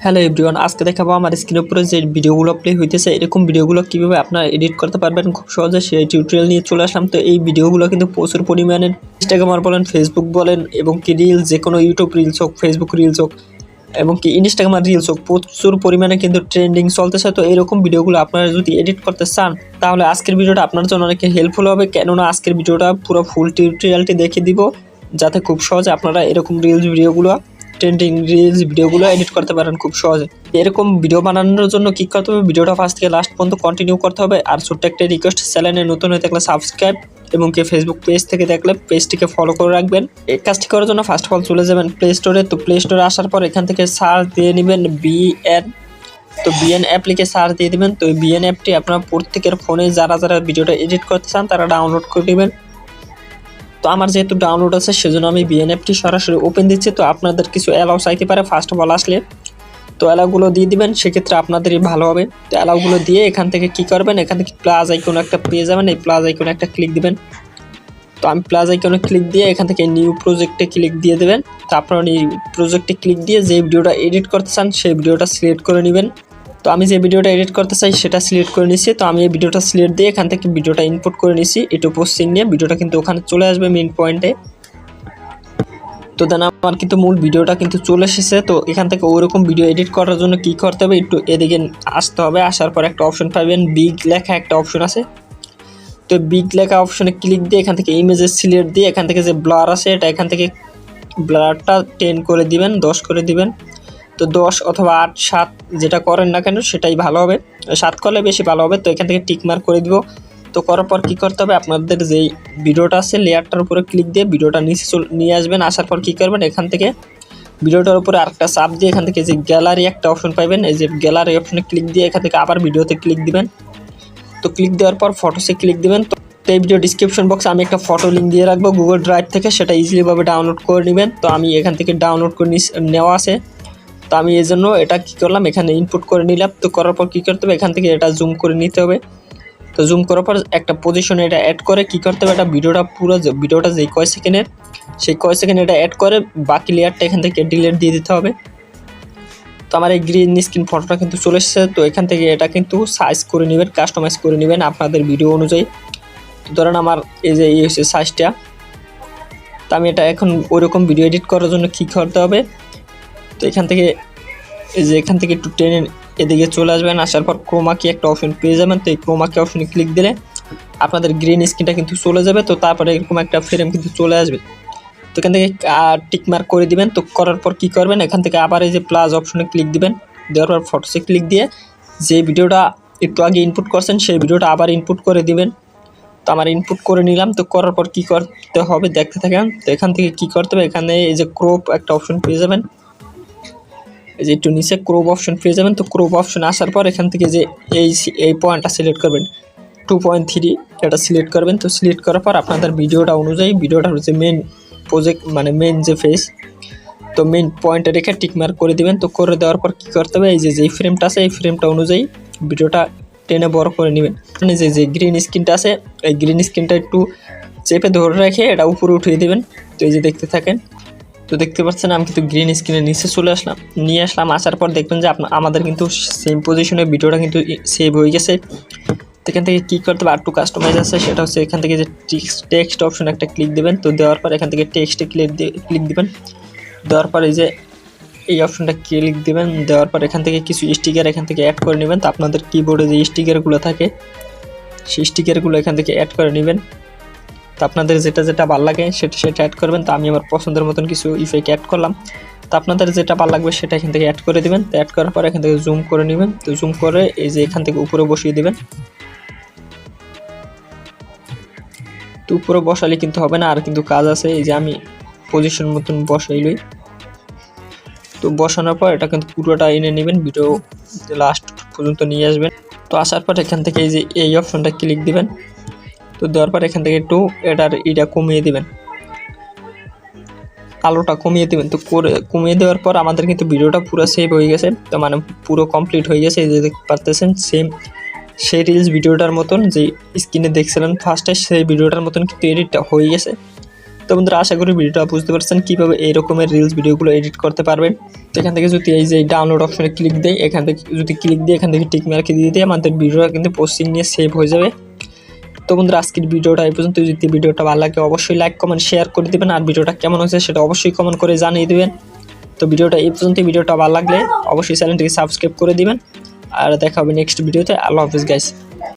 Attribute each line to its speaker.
Speaker 1: Hello everyone, আজকে দেখাবো আমার স্ক্রিনের উপরে যে ভিডিওগুলো প্লে হইতেছে এরকম ভিডিওগুলো কিভাবে আপনারা এডিট করতে পারবেন খুব সহজে সেই টিউটোরিয়াল নিয়ে চলে আসলাম। তো এই ভিডিওগুলো কিন্তু প্রচুর পরিমাণে ইনস্টাগ্রাম বলেন, ফেসবুক বলেন এবং কি রিলস, যে কোনো ইউটিউব রিলস হোক, ফেসবুক রিলস হোক এবং কি ইনস্টাগ্রাম রিলস হোক, প্রচুর পরিমাণে কিন্তু ট্রেন্ডিং চলতেছে। তো এরকম ভিডিওগুলো আপনারা যদি এডিট করতে চান তাহলে আজকের ভিডিওটা আপনার জন্য অনেক হেল্পফুল হবে, কেননা আজকের ভিডিওটা পুরো ফুল টিউটোরিয়ালটি দেখিয়ে দিব যাতে খুব সহজে আপনারা এরকম রিলস ভিডিওগুলো, ট্রেন্ডিং রিলস ভিডিওগুলো এডিট করতে পারেন খুব সহজে। এরকম ভিডিও বানানোর জন্য কি করতে হবে, ভিডিওটা ফার্স্ট থেকে লাস্ট পর্যন্ত কন্টিনিউ করতে হবে। আর ছোট্ট একটা রিকোয়েস্ট, চ্যানেলে নতুন হয়ে থাকলে সাবস্ক্রাইব এবং কি ফেসবুক পেজ থেকে দেখলে পেজটিকে ফলো করে রাখবেন। এই কাজটি করার জন্য ফার্স্ট অফ অল চলে যাবেন প্লে স্টোরে। তো প্লে স্টোরে আসার পর এখান থেকে সার্চ দিয়ে নেবেন বিএন। তো বিএন অ্যাপ লিখে সার্চ দিয়ে দেবেন। তো এই বিএন অ্যাপটি আপনার প্রত্যেকের ফোনে যারা যারা ভিডিওটা এডিট করতে চান তারা ডাউনলোড করে নেবেন। তো আমার যেহেতু ডাউনলোড আছে সেজন্য আমি বিএন অ্যাপটি সরাসরি ওপেন দিচ্ছি। তো আপনাদের কিছু অ্যালাউ চাইতে পারে ফার্স্ট অফ অল আসলে, তো অ্যালাউগুলো দিয়ে দিবেন, সেক্ষেত্রে আপনাদেরই ভালো হবে। তো অ্যালাউগুলো দিয়ে এখান থেকে কি করবেন, এখান থেকে প্লাস আইকন একটা পেয়ে যাবেন, এই প্লাস আইকনে একটা ক্লিক দিবেন। তো আমি প্লাস আইকনে ক্লিক দিয়ে এখান থেকে নিউ প্রজেক্টে ক্লিক দিয়ে দেবেন। তো আপনারা নিউ প্রজেক্টে ক্লিক দিয়ে যে ভিডিওটা এডিট করতে চান সেই ভিডিওটা সিলেক্ট করে নেবেন। তো আমি যে ভিডিওটা এডিট করতে চাই সেটা সিলেক্ট করে নিচ্ছি। তো আমি এই ভিডিওটা সিলেক্ট দিয়ে এখান থেকে ভিডিওটা ইনপুট করে নিচ্ছি, একটু পোস্টিং নিয়ে ভিডিওটা কিন্তু ওখানে চলে আসবে মেইন পয়েন্টে। তো দেন আমার কিন্তু মূল ভিডিওটা কিন্তু চলে এসেছে। তো এখান থেকে ওইরকম ভিডিও এডিট করার জন্য কি করতে হবে, একটু এদিকে আসতে হবে। আসার পর একটা অপশন পাবেন, বিগ লেখা একটা অপশন আছে। তো বিগ লেখা অপশনে ক্লিক দিয়ে এখান থেকে ইমেজের সিলেক্ট দিয়ে এখান থেকে যে ব্লার আছে এটা এখান থেকে ব্লারটা 10 করে দিবেন, 10 করে দিবেন। তো 10 অথবা 8, 7 যেটা করেন না কেন সেটাই ভালো হবে, 7 করলে বেশি ভালো হবে। তো এখান থেকে টিক মার্ক করে দিব। তো করার পর কী করতে হবে, আপনাদের যেই ভিডিওটা আছে লেয়ারটার উপরে ক্লিক দিয়ে ভিডিওটা নিচে নিয়ে আসবেন। আসার পর কী করবেন, এখান থেকে ভিডিওটার উপরে আরেকটা চাপ দিয়ে এখান থেকে যে গ্যালারি একটা অপশন পাবেন, এই যে গ্যালারি অপশনে ক্লিক দিয়ে এখান থেকে আবার ভিডিওতে ক্লিক দিবেন। তো ক্লিক দেওয়ার পর ফটোসে ক্লিক দিবেন। তো এই ভিডিও ডিসক্রিপশন বক্সে আমি একটা ফটো লিঙ্ক দিয়ে রাখবো গুগল ড্রাইভ থেকে, সেটা ইজিলিভাবে ডাউনলোড করে নেবেন। তো আমি এখান থেকে ডাউনলোড করে নেওয়া আছে। তো আমি এই জন্য এটা কী করলাম, এখানে ইনপুট করে নিলাম। তো করার পর কী করতে হবে, এখান থেকে এটা জুম করে নিতে হবে। তো জুম করার পর একটা পজিশনে এটা অ্যাড করে কী করতে হবে, এটা ভিডিওটা যেই কয় সেকেন্ডের সেই কয় সেকেন্ড এটা অ্যাড করে বাকি লেয়ারটা এখান থেকে ডিলিট দিয়ে দিতে হবে। তো আমার এই গ্রিন স্ক্রিন ফটোটা কিন্তু চলে এসেছে। তো এখান থেকে এটা কিন্তু সাইজ করে নেবেন, কাস্টমাইজ করে নেবেন আপনাদের ভিডিও অনুযায়ী। তো ধরেন আমার এই যে এই হচ্ছে সাইজটা। তো আমি এটা এখন ওইরকম ভিডিও এডিট করার জন্য কী করতে হবে, তো এখান থেকে এই যে এখান থেকে একটু টেনে এদিকে চলে আসবেন। আসার পর ক্রোমা কি একটা অপশন পেয়ে যাবেন। তো এই ক্রোমা কি অপশনে ক্লিক দিলে আপনাদের গ্রিন স্ক্রিনটা কিন্তু চলে যাবে। তো তারপরে এরকম একটা ফ্রেম কিন্তু চলে আসবে। তো এখান থেকে টিক মার্ক করে দিবেন। তো করার পর কী করবেন, এখান থেকে আবার এই যে প্লাস অপশনে ক্লিক দিবেন। দেওয়ার পর ফটোসে ক্লিক দিয়ে যে ভিডিওটা একটু আগে ইনপুট করছেন সেই ভিডিওটা আবার ইনপুট করে দিবেন। তো আমার ইনপুট করে নিলাম। তো করার পর কী করতে হবে দেখতে থাকেন। তো এখান থেকে কী করতে হবে, এখানে এই যে ক্রপ একটা অপশন পেয়ে যাবেন, এই যে একটু নিচে ক্রপ অপশন পেয়ে যাবেন। তো ক্রপ অপশন আসার পর এখান থেকে যে এই পয়েন্টটা সিলেক্ট করবেন, 2.3 এটা সিলেক্ট করবেন। তো সিলেক্ট করার পর আপনাদের ভিডিওটা অনুযায়ী ভিডিওটা হচ্ছে মেন প্রজেক্ট মানে মেন যে ফেস, তো মেন পয়েন্টে রেখে টিকমার্ক করে দিবেন। তো করে দেওয়ার পর কী করতে হবে, এই যে ফ্রেমটা আছে এই ফ্রেমটা অনুযায়ী ভিডিওটা টেনে বড় করে নেবেন। মানে যে গ্রিন স্ক্রিনটা আছে এই গ্রিন স্ক্রিনটা একটু চেপে ধরে রেখে এটা উপরে উঠিয়ে দেবেন। তো এই যে দেখতে থাকেন। তো দেখতে পাচ্ছেন আমি কিন্তু গ্রিন স্ক্রিনের নিচে নিয়ে আসলাম। আসার পর দেখবেন যে আমাদের কিন্তু সেম পজিশনে ভিডিওটা কিন্তু সেভ হয়ে গেছে। তো এখান থেকে কী করতে হবে, আর টু কাস্টমাইজ আছে, সেটা হচ্ছে এখান থেকে যে টেক্সট অপশন একটা ক্লিক দেবেন। তো দেওয়ার পর এখান থেকে টেক্সটে ক্লিক দিবেন। দেওয়ার পর এই যে এই অপশনটা ক্লিক দিবেন। দেওয়ার পর এখান থেকে কিছু স্টিকার এখান থেকে অ্যাড করে নেবেন। তো আপনাদের কিবোর্ডে যে স্টিকারগুলো থাকে সেই স্টিকারগুলো এখান থেকে অ্যাড করে নেবেন। তো আপনাদের যেটা ভালো লাগে সেটা অ্যাড করবেন। তো আমি আমার পছন্দের মতন কিছু ইফেক্ট অ্যাড করলাম। তো আপনাদের যেটা ভালো লাগবে সেটা এখান থেকে অ্যাড করে দেবেন। তো অ্যাড করার পর এখান থেকে জুম করে নেবেন। তো জুম করে এই যে এখান থেকে উপরে বসিয়ে দেবেন। তো উপরে বসালে কিন্তু হবে না, আর কিন্তু কাজ আছে। এই যে আমি পজিশন মতন বসাইলই। তো বসানোর পর এটা কিন্তু পুরোটা এনে নেবেন, ভিডিও লাস্ট পর্যন্ত নিয়ে আসবেন। তো আসার পর এখান থেকে এই যে এই অপশনটা ক্লিক দিবেন। তো দেওয়ার পর এখান থেকে একটু এটা কমিয়ে দিবেন, আলোটা কমিয়ে দেবেন। তো কমিয়ে দেওয়ার পর আমাদের কিন্তু ভিডিওটা পুরো সেভ হয়ে গেছে। তো মানে পুরো কমপ্লিট হয়ে গেছে। এই যে দেখতে পারতেছেন সেম সেই রিলস ভিডিওটার মতন যে স্ক্রিনে দেখছিলেন ফার্স্টে সেই ভিডিওটার মতন কিন্তু এডিটটা হয়ে গেছে। তো বন্ধুরা আশা করি ভিডিওটা বুঝতে পারছেন কীভাবে এই রকমের রিলস ভিডিওগুলো এডিট করতে পারবেন। তো এখান থেকে যদি এই যে ডাউনলোড অপশনে ক্লিক দেয়, এখান থেকে যদি ক্লিক দিয়ে এখান থেকে টিক মার্কে দিয়ে দিই, আমাদের ভিডিওটা কিন্তু পোস্টিং নিয়ে সেভ হয়ে যাবে। তো বন্ধুরা আজকের ভিডিওটা এই পর্যন্ত। যদি ভিডিওটা ভালো লাগে অবশ্যই লাইক কমেন্ট শেয়ার করে দেবেন, আর ভিডিওটা কেমন হয়েছে সেটা অবশ্যই কমেন্ট করে জানিয়ে দেবেন। তো ভিডিওটা এই পর্যন্ত। ভিডিওটা ভালো লাগলে অবশ্যই চ্যানেলটিকে সাবস্ক্রাইব করে দিবেন, আর দেখা হবে নেক্সট ভিডিওতে। আল্লাহ হাফিজ গাইস।